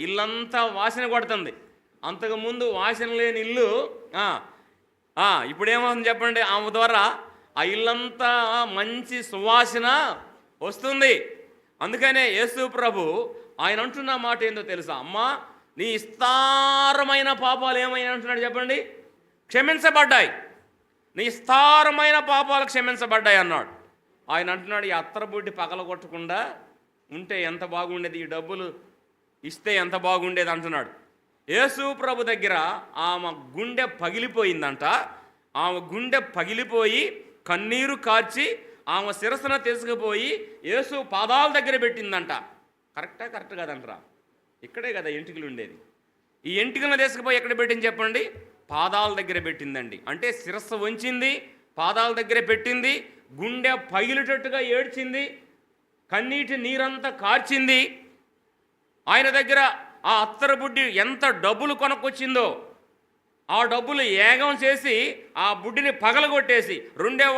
ఇల్లంతా వాసన కొడుతుంది. అంతకుముందు వాసన లేని ఇల్లు ఇప్పుడేమవుతుంది చెప్పండి? ఆమె ద్వారా ఆ ఇల్లంతా మంచి సువాసన వస్తుంది. అందుకనే యేసు ప్రభు ఆయన అంటున్న మాట ఏందో తెలుసా? అమ్మా, నీ విస్తారమైన పాపాలు ఏమైనా అంటున్నాడు చెప్పండి? క్షమించబడ్డాయి. నీ విస్తారమైన పాపాలు క్షమించబడ్డాయి అన్నాడు. ఆయన అంటున్నాడు, ఈ అత్తరబుడ్డి పగలగొట్టకుండా ఉంటే ఎంత బాగుండేది, ఈ డబ్బులు ఇస్తే ఎంత బాగుండేది అంటున్నాడు. యేసు ప్రభు దగ్గర ఆమె గుండె పగిలిపోయిందంట. ఆమె గుండె పగిలిపోయి కన్నీరు కార్చి ఆమె శిరస్సున తీసుకుపోయి యేసు పాదాల దగ్గర పెట్టిందంట. కరెక్ట్ కదంటరా? ఇక్కడే కదా ఎంటికలు ఉండేది. ఈ ఎంటికలను తీసుకుపోయి ఎక్కడ పెట్టింది చెప్పండి? పాదాల దగ్గర పెట్టిందండి. అంటే శిరస్సు వంచింది, పాదాల దగ్గర పెట్టింది, గుండె పగిలిటట్టుగా ఏడ్చింది, కన్నీటి నీరంతా కార్చింది. ఆయన దగ్గర ఆ అత్తరబుడ్డి ఎంత డబ్బులు కొనుక్కొచ్చిందో ఆ డబ్బులు ఏగం చేసి ఆ బుడ్డిని పగలగొట్టేసి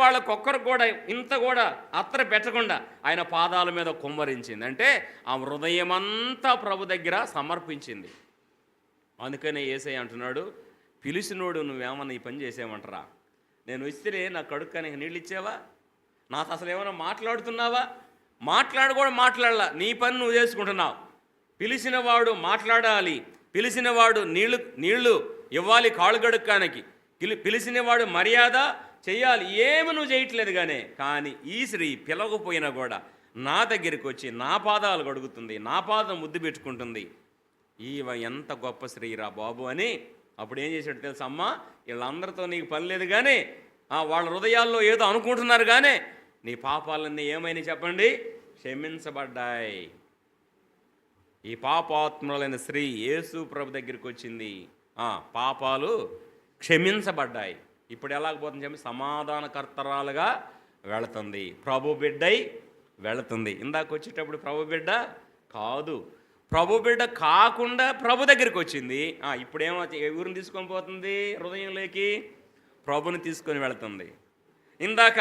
వాళ్ళకొక్కరు కూడా ఇంత కూడా అత్తర పెట్టకుండా ఆయన పాదాల మీద కుమ్మరించింది. అంటే ఆ హృదయమంతా ప్రభు దగ్గర సమర్పించింది. అందుకనే యేసయ్య అంటున్నాడు, పిలిచినోడు నువ్వేమన్నా ఈ పని చేసేమంటారా? నేను ఇస్తే నా కడుక్కానికి నీళ్ళు ఇచ్చావా? నాతో అసలు ఏమైనా మాట్లాడుతున్నావా? మాట్లాడలా, నీ పని నువ్వు చేసుకుంటున్నావు. పిలిచిన వాడు మాట్లాడాలి, పిలిచిన వాడు నీళ్లు ఇవ్వాలి కాళ్ళు గడుక్కానికి, పిలిచిన వాడు మర్యాద చెయ్యాలి. ఏమి నువ్వు చేయట్లేదు కానీ ఈ స్త్రీ పిలవకపోయినా కూడా నా దగ్గరికి వచ్చి నా పాదాలు గడుగుతుంది, నా పాదం ముద్దు పెట్టుకుంటుంది. ఎంత గొప్ప స్త్రీరా బాబు అని అప్పుడు ఏం చేశాడు తెలుసా? అమ్మ, వీళ్ళందరితో నీకు పని లేదు, కానీ వాళ్ళ హృదయాల్లో ఏదో అనుకుంటున్నారు, కానీ నీ పాపాలన్నీ ఏమైనా చెప్పండి, క్షమించబడ్డాయి. ఈ పాపాత్ములైన స్త్రీ యేసు ప్రభు దగ్గరికి వచ్చింది, పాపాలు క్షమించబడ్డాయి. ఇప్పుడు ఎలాగపోతుంది చెప్పి సమాధానకర్తరాలుగా వెళుతుంది, ప్రభు బిడ్డై వెళుతుంది. ఇందాక వచ్చేటప్పుడు ప్రభు బిడ్డ కాదు, ప్రభు బిడ్డ కాకుండా ప్రభు దగ్గరికి వచ్చింది. ఇప్పుడేమో ఎవరిని తీసుకొని పోతుంది? హృదయంలోకి ప్రభుని తీసుకొని వెళుతుంది. ఇందాక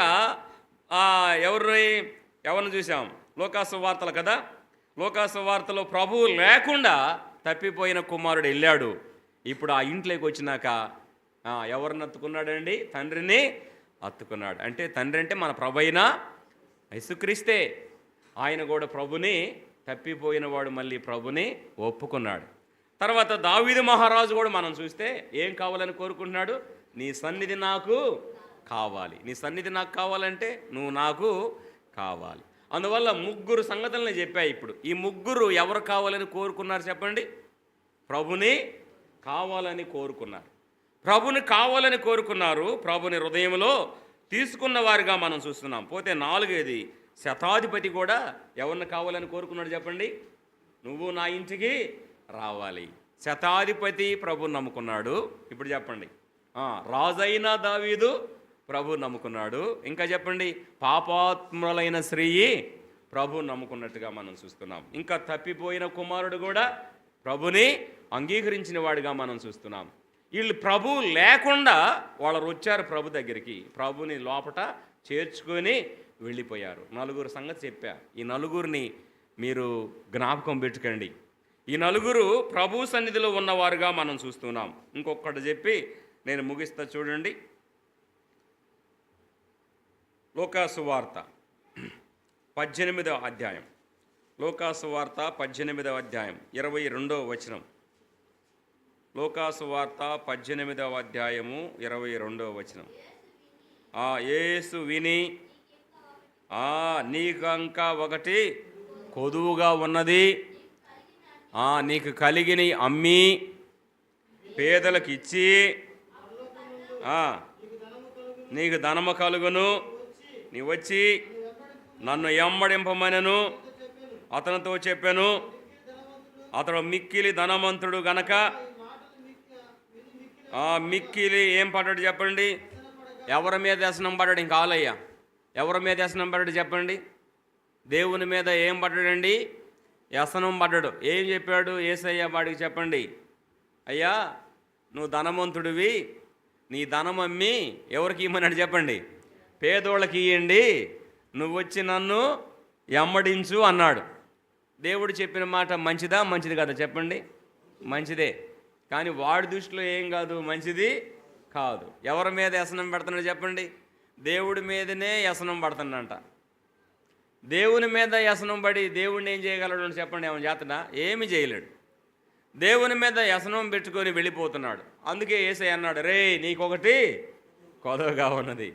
ఎవరిని చూసాం? లోకాసు వార్తలు కదా. లోకాసు వార్తలో ప్రభువు లేకుండా తప్పిపోయిన కుమారుడు వెళ్ళాడు. ఇప్పుడు ఆ ఇంట్లోకి వచ్చినాక ఎవరిని అత్తుకున్నాడండి? తండ్రిని అత్తుకున్నాడు. అంటే తండ్రి అంటే మన ప్రభు అయిన యేసుక్రీస్తే. ఆయన కూడా ప్రభుని, తప్పిపోయిన వాడు మళ్ళీ ప్రభుని ఒప్పుకున్నాడు. తర్వాత దావీదు మహారాజు కూడా మనం చూస్తే ఏం కావాలని కోరుకుంటున్నాడు? నీ సన్నిధి నాకు కావాలి. నీ సన్నిధి నాకు కావాలంటే నువ్వు నాకు కావాలి. అందువల్ల 3 సంగతులను చెప్పాయి. ఇప్పుడు ఈ 3 ఎవరు కావాలని కోరుకున్నారు చెప్పండి? ప్రభుని కావాలని కోరుకున్నారు. ప్రభుని కావాలని కోరుకున్నారు. ప్రభుని హృదయంలో తీసుకున్న వారిగా మనం చూస్తున్నాం. పోతే 4ది, శతాధిపతి కూడా ఎవరిని కావాలని కోరుకున్నాడు చెప్పండి? నువ్వు నా ఇంటికి రావాలి. శతాధిపతి ప్రభుని నమ్ముకున్నాడు. ఇప్పుడు చెప్పండి. రాజైన దావీదు ప్రభు నమ్ముకున్నాడు. ఇంకా చెప్పండి, పాపాత్ములైన స్త్రీ ప్రభు నమ్ముకున్నట్టుగా మనం చూస్తున్నాం. ఇంకా తప్పిపోయిన కుమారుడు కూడా ప్రభుని అంగీకరించిన వాడిగా మనం చూస్తున్నాం. వీళ్ళు ప్రభు లేకుండా వాళ్ళు వచ్చారు ప్రభు దగ్గరికి, ప్రభుని లోపట చేర్చుకొని వెళ్ళిపోయారు. 4 సంగతి చెప్పా. ఈ 4 మీరు జ్ఞాపకం పెట్టుకోండి. ఈ 4 ప్రభు సన్నిధిలో ఉన్నవారుగా మనం చూస్తున్నాం. ఇంకొకటి చెప్పి నేను ముగిస్తా చూడండి. లోకాసు వార్త 18వ అధ్యాయం. లోకాసు వార్త 18వ అధ్యాయం 22వ వచనం. లోకాసు వార్త 18వ అధ్యాయము 22వ వచనం. యేసు విని, నీకంకా ఒకటి కొదువుగా ఉన్నది, నీకు కలిగిన అమ్మి పేదలకు ఇచ్చి నీకు ధనము కలుగును, నీ వచ్చి నన్ను ఎమ్మడింపమనను అతనితో చెప్పాను. అతడు మిక్కిలి ధనవంతుడు గనక మిక్కిలి ఏం పడ్డాడు చెప్పండి? ఎవరి మీద వ్యసనం పడ్డాడు? ఇంకా ఆలయ్యా, ఎవరి మీద వ్యసనం పడ్డాడు చెప్పండి? దేవుని మీద ఏం పడ్డాడండి? వ్యసనం పడ్డాడు. ఏం చెప్పాడు యేసయ్య వాడికి చెప్పండి? అయ్యా, నువ్వు ధనవంతుడివి, నీ ధనం అమ్మి ఎవరికి ఇమ్మన్నాడు చెప్పండి? పేదోళ్ళకి ఇవ్వండి, నువ్వు వచ్చి నన్ను ఎమ్మడించు అన్నాడు. దేవుడు చెప్పిన మాట మంచిదా మంచిది కదా చెప్పండి? మంచిదే. కానీ వాడి దృష్టిలో ఏం కాదు, మంచిది కాదు. ఎవరి మీద వ్యసనం పెడుతున్నాడు చెప్పండి? దేవుడి మీదనే వ్యసనం పడుతుందంట. దేవుని మీద వ్యసనం పడి దేవుడిని ఏం చేయగలడు చెప్పండి? ఏమైనా చేతడా? ఏమి చేయలేడు. దేవుని మీద వ్యసనం పెట్టుకొని వెళ్ళిపోతున్నాడు. అందుకే యేసయ్య అన్నాడు, రే నీకొకటి కొదవగా ఉన్నది,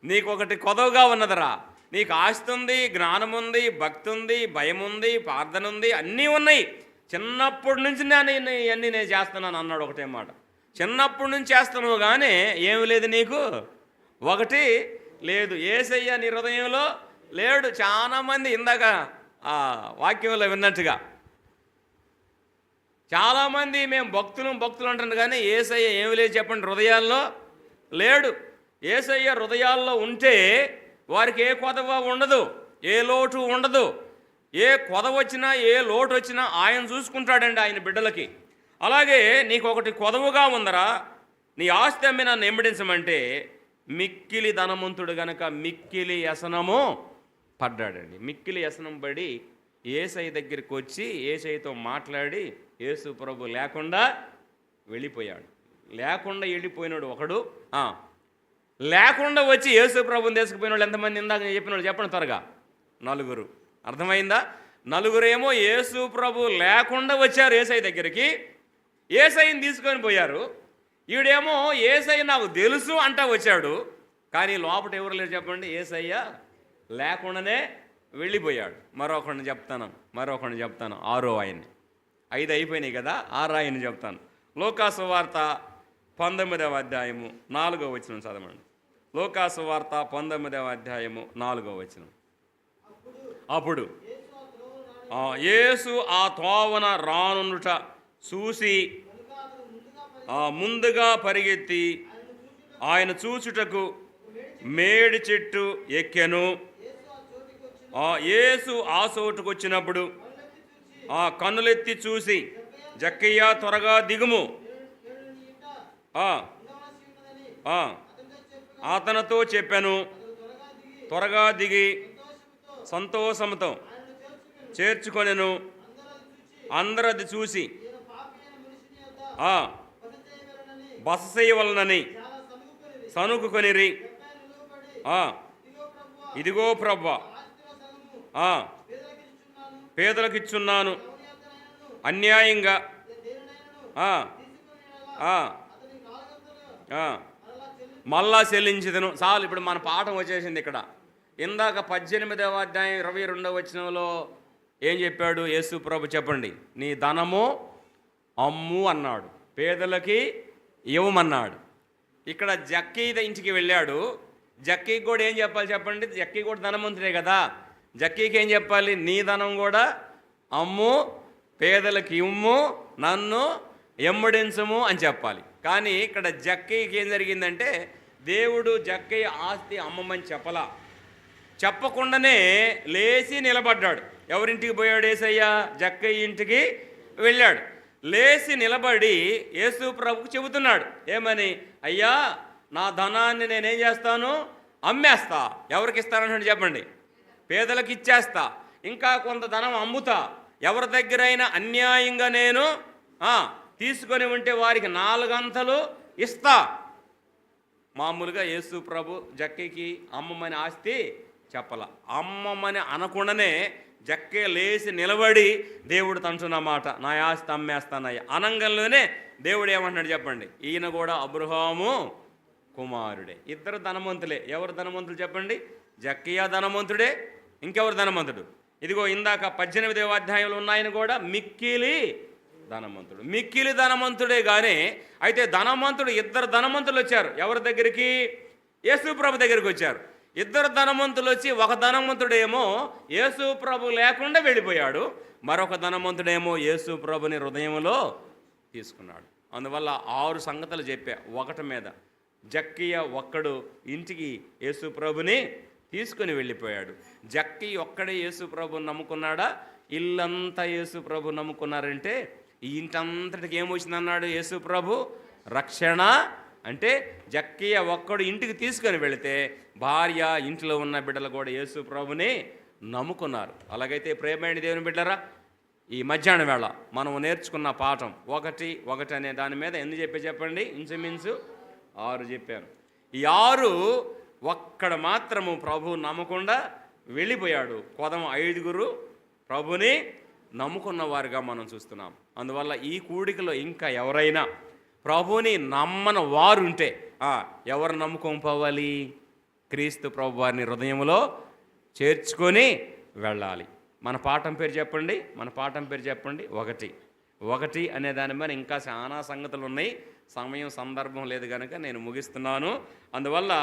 నీకొకటి కొదవగా ఉన్నదిరా. నీకు ఆస్తి ఉంది, జ్ఞానం ఉంది, భక్తి ఉంది, భయం ఉంది, ప్రార్థన ఉంది, అన్నీ ఉన్నాయి. చిన్నప్పటి నుంచి ఇవన్నీ నేను చేస్తున్నాను అన్నాడు. ఒకటే మాట, చిన్నప్పటి నుంచి చేస్తున్నావు, కానీ ఏమి లేదు నీకు, ఒకటి లేదు. యేసయ్య నీ హృదయంలో లేడు. చాలామంది ఇందాక వాక్యంలో విన్నట్టుగా చాలామంది మేము భక్తులు అంటున్నారు, కానీ యేసయ్య ఏమి లేదు చెప్పండి? హృదయాల్లో లేడు. యేసయ్య హృదయాల్లో ఉంటే వారికి ఏ కొదవ ఉండదు, ఏ లోటు ఉండదు. ఏ కొదవ వచ్చినా ఏ లోటు వచ్చినా ఆయన చూసుకుంటాడండి ఆయన బిడ్డలకి. అలాగే నీకు ఒకటి కొదవగా ఉందరా, నీ ఆస్తి అమ్మి నన్ను ఎంబడించమంటే మిక్కిలి ధనవంతుడు గనక మిక్కిలి వ్యసనము పడ్డాడండి. మిక్కిలి వ్యసనం పడి యేసయ్య దగ్గరికి వచ్చి యేసయ్యతో మాట్లాడి యేసు ప్రభు లేకుండా వెళ్ళిపోయాడు. లేకుండా వెళ్ళిపోయినాడు ఒకడు. లేకుండా వచ్చి యేసు ప్రభుని తీసుకుపోయిన వాళ్ళు ఎంతమంది? ఇందాక చెప్పిన వాళ్ళు చెప్పండి త్వరగా. 4. అర్థమైందా? 4 ఏమో యేసు ప్రభు లేకుండా వచ్చారు యేసయ్య దగ్గరికి, యేసయ్యని తీసుకొని పోయారు. ఈడేమో యేసయ్య నాకు తెలుసు అంటా వచ్చాడు, కానీ లోపల ఎవరు లేరు చెప్పండి? యేసయ్య లేకుండానే వెళ్ళిపోయాడు. మరొకడిని చెప్తాను 6వ ఆయన్ని. 5 అయిపోయినాయి కదా, 6వ ఆయన్ని చెప్తాను. లోకాసు వార్త 19వ అధ్యాయము 4వ వచనం చదవండి. లూకాసు వార్త 19వ అధ్యాయము 4వ వచనం. అప్పుడు యేసు ఆ త్రోవన రానుండుట చూసి ముందుగా పరిగెత్తి ఆయన చూచుటకు మేడి చెట్టు ఎక్కెను. యేసు ఆ చోటుకు వచ్చినప్పుడు కన్నులెత్తి చూసి, జక్కయ్య త్వరగా దిగుము, అతనితో చెప్పాను. త్వరగా దిగి సంతోషంతో చేర్చుకొనెను. అందరూ అది చూసి బస చేయవలనని సనుకుకొనిరి. ఇదిగో ప్రభువా, పేదలకిచ్చున్నాను, అన్యాయంగా మళ్ళా చెల్లించదను. చాలు, ఇప్పుడు మన పాఠం వచ్చేసింది ఇక్కడ. ఇందాక 18వ అధ్యాయం 22వ వచనంలో ఏం చెప్పాడు యేసు ప్రభు? చెప్పండి. నీ ధనము అమ్ము అన్నాడు, పేదలకి ఇవ్వమన్నాడు. ఇక్కడ జక్కీ ఇంటికి వెళ్ళాడు. జక్కీకి కూడా ఏం చెప్పాలి చెప్పండి? జక్కీ కూడా ధనవంతుడే కదా. జక్కీకి ఏం చెప్పాలి? నీ ధనం కూడా అమ్ము, పేదలకి ఇమ్ము, నన్ను ఎమ్మడించము అని చెప్పాలి. కానీ ఇక్కడ జక్కీకి ఏం జరిగిందంటే, దేవుడు జక్కయ్య ఆస్తి అమ్మమని చెప్పకుండానే లేచి నిలబడ్డాడు. ఎవరింటికి పోయాడు? యేసయ్య జక్కయ్య ఇంటికి వెళ్ళాడు. లేచి నిలబడి యేసు ప్రభుకు చెబుతున్నాడు. ఏమని? అయ్యా, నా ధనాన్ని నేనేం చేస్తాను? అమ్మేస్తా. ఎవరికి ఇస్తానంటే చెప్పండి? పేదలకు ఇచ్చేస్తా. ఇంకా కొంత ధనం అమ్ముతా. ఎవరి దగ్గరైనా అన్యాయంగా నేను తీసుకొని ఉంటే వారికి 4 అంతలు ఇస్తా. మామూలుగా యేసు ప్రభు జక్కీకి అమ్మమని ఆస్తి చెప్పాల. అమ్మమని అనకుండానే జక్కే లేచి నిలబడి దేవుడు తంటున్న మాట, నా ఆస్తి అమ్మేస్తానయ్య అనంగంలోనే దేవుడు ఏమంటున్నాడు చెప్పండి? ఈయన కూడా అబ్రహాము కుమారుడే. ఇద్దరు ధనవంతులే. ఎవరు ధనవంతులు చెప్పండి? జక్కయ్య ధనవంతుడే. ఇంకెవరు ధనవంతుడు? ఇదిగో ఇందాక 18వ అధ్యాయంలో ఉన్నాయని కూడా మిక్కిలి ధనవంతుడు. మిక్కిలి ధనవంతుడే. కానీ అయితే ధనవంతుడు, ఇద్దరు ధనవంతులు వచ్చారు. ఎవరి దగ్గరికి? యేసు ప్రభు దగ్గరికి వచ్చారు. ఇద్దరు ధనవంతులు వచ్చి, ఒక ధనవంతుడేమో యేసు ప్రభు లేకుండా వెళ్ళిపోయాడు, మరొక ధనవంతుడేమో యేసు ప్రభుని హృదయంలో తీసుకున్నాడు. అందువల్ల 6 సంగతులు చెప్పా ఒకటి మీద. జక్కయ్య ఒక్కడు ఇంటికి యేసు ప్రభుని తీసుకుని వెళ్ళిపోయాడు. జక్కయ్య ఒక్కడే యేసు ప్రభుని నమ్ముకున్నాడా? ఇల్లంతా యేసు ప్రభు నమ్ముకున్నారంటే ఈ ఇంటంతటికి ఏమొచ్చిందన్నాడు యేసు ప్రభు? రక్షణ. అంటే జక్కయ్య ఒక్కడు ఇంటికి తీసుకొని వెళితే భార్య, ఇంట్లో ఉన్న బిడ్డలు కూడా యేసు ప్రభుని నమ్ముకున్నారు. అలాగైతే ప్రేమైన దేవుని బిడ్డరా, ఈ మధ్యాహ్నం వేళ మనం నేర్చుకున్న పాఠం ఒకటి అనే దాని మీద ఎన్ని చెప్పండి? ఇంచుమించు 6 చెప్పాను. ఈ 6 ఒక్కడ మాత్రము ప్రభు నమ్మకుండా వెళ్ళిపోయాడు. 5 ప్రభుని నమ్ముకున్న వారుగా మనం చూస్తున్నాం. అందువల్ల ఈ కూడికలో ఇంకా ఎవరైనా ప్రభుని నమ్మని వారు ఉంటే ఎవరు నమ్ముకొని పోవాలి? క్రీస్తు ప్రభు వారిని హృదయంలో చేర్చుకొని వెళ్ళాలి. మన పాఠం పేరు చెప్పండి. మన పాఠం పేరు చెప్పండి. ఒకటి అనే దాని మీద ఇంకా చాలా సంగతులు ఉన్నాయి. సమయం సందర్భం లేదు కనుక నేను ముగిస్తున్నాను. అందువల్ల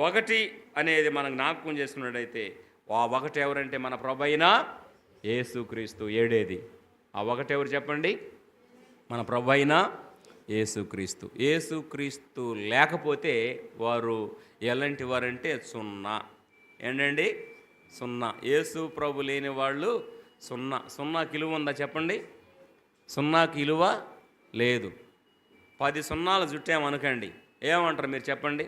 1 అనేది మనం జ్ఞాపకం చేసుకున్నట్టయితే ఆ 1 ఎవరంటే మన ప్రభు అయిన యేసుక్రీస్తు. 7 ఆ 1 ఎవరు చెప్పండి? మన ప్రభు అయిన యేసుక్రీస్తు. యేసుక్రీస్తు లేకపోతే వారు ఎలాంటి వారంటే 0. ఏంటండి? 0. యేసు ప్రభు లేని వాళ్ళు 0. 0కి విలువ ఉందా చెప్పండి? 0కి విలువ లేదు. 10 సున్నాలు చుట్టామనుకోండి, ఏమంటారు మీరు చెప్పండి?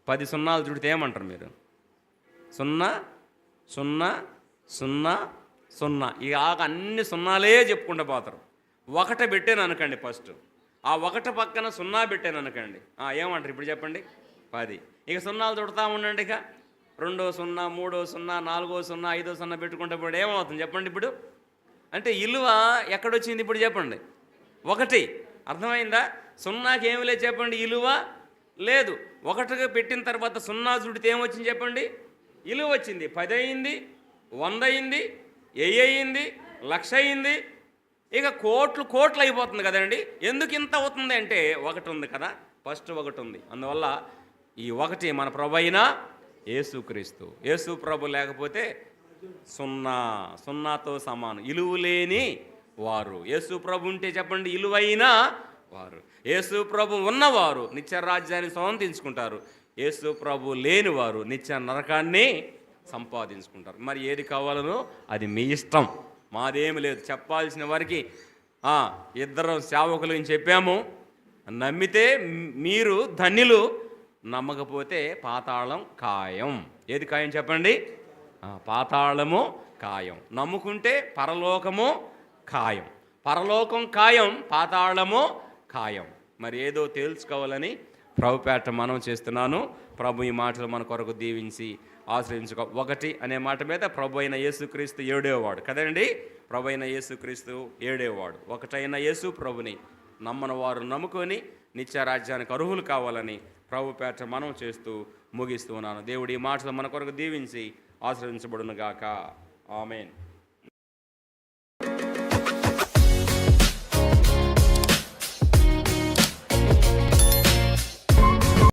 10 సున్నాలు చుడితే ఏమంటారు మీరు? 0 0 0 0. ఇక అన్ని సున్నాలే చెప్పుకుంటూ పోతారు. 1 పెట్టాను అనుకోండి ఫస్ట్, ఆ 1 పక్కన 0 పెట్టాను అనుకోండి, ఏమంటారు ఇప్పుడు చెప్పండి? 10. ఇక సున్నాలు చుడతా ఉండండి. ఇక 2 0 3 0 4 0 5 0 పెట్టుకుంటే ఇప్పుడు ఏమవుతుంది చెప్పండి? ఇప్పుడు అంటే విలువ ఎక్కడొచ్చింది ఇప్పుడు చెప్పండి? 1. అర్థమైందా? 0కి ఏమి లేదు చెప్పండి, విలువ లేదు. 1గా పెట్టిన తర్వాత 0 చుడితే ఏమొచ్చింది చెప్పండి? విలువ వచ్చింది. 10 అయింది, 100 అయింది, 1000 అయింది, 1,00,000 అయింది. ఇక కోట్లు కోట్లు అయిపోతుంది కదండి. ఎందుకు ఇంత అవుతుంది అంటే ఒకటి ఉంది కదా, ఫస్ట్ ఒకటి ఉంది. అందువల్ల ఈ ఒకటి మన ప్రభు అయిన యేసుక్రీస్తు. యేసు ప్రభు లేకపోతే సున్నా, సున్నాతో సమానం, ఇలువలేని వారు. యేసు ప్రభు ఉంటే చెప్పండి ఇలువైన వారు. యేసు ప్రభు ఉన్నవారు నిత్య రాజ్యాన్ని స్వంతించుకుంటారు. యేసు ప్రభు లేని వారు నిత్య నరకాన్ని సంపాదించుకుంటారు. మరి ఏది కావాలనో అది మీ ఇష్టం, మాదేమి లేదు. చెప్పాల్సిన వారికి ఇద్దరు సేవకులు చెప్పాము, నమ్మితే మీరు ధన్యులు, నమ్మకపోతే పాతాళం ఖాయం. ఏది ఖాయం చెప్పండి? పాతాళము ఖాయం. నమ్ముకుంటే పరలోకము ఖాయం. పరలోకం ఖాయం, పాతాళము ఖాయం. మరి ఏదో తేల్చుకోవాలని ప్రభుపేట మనం చేస్తున్నాను. ప్రభు ఈ మాటలు మన కొరకు దీవించి ఆశ్రయించుకో. ఒకటి అనే మాట మీద ప్రభు అయిన యేసుక్రీస్తు 7వ వాడు కదండి. ప్రభు అయిన యేసుక్రీస్తు 7వ వాడు. ఒకటైన యేసు ప్రభుని నమ్మని వారు నమ్ముకొని నిత్య రాజ్యానికి అర్హులు కావాలని ప్రభుపేట మనం చేస్తూ ముగిస్తున్నాను. దేవుడి ఈ మాటలు మన కొరకు దీవించి ఆశ్రయించబడునుగాక. ఆమేన్.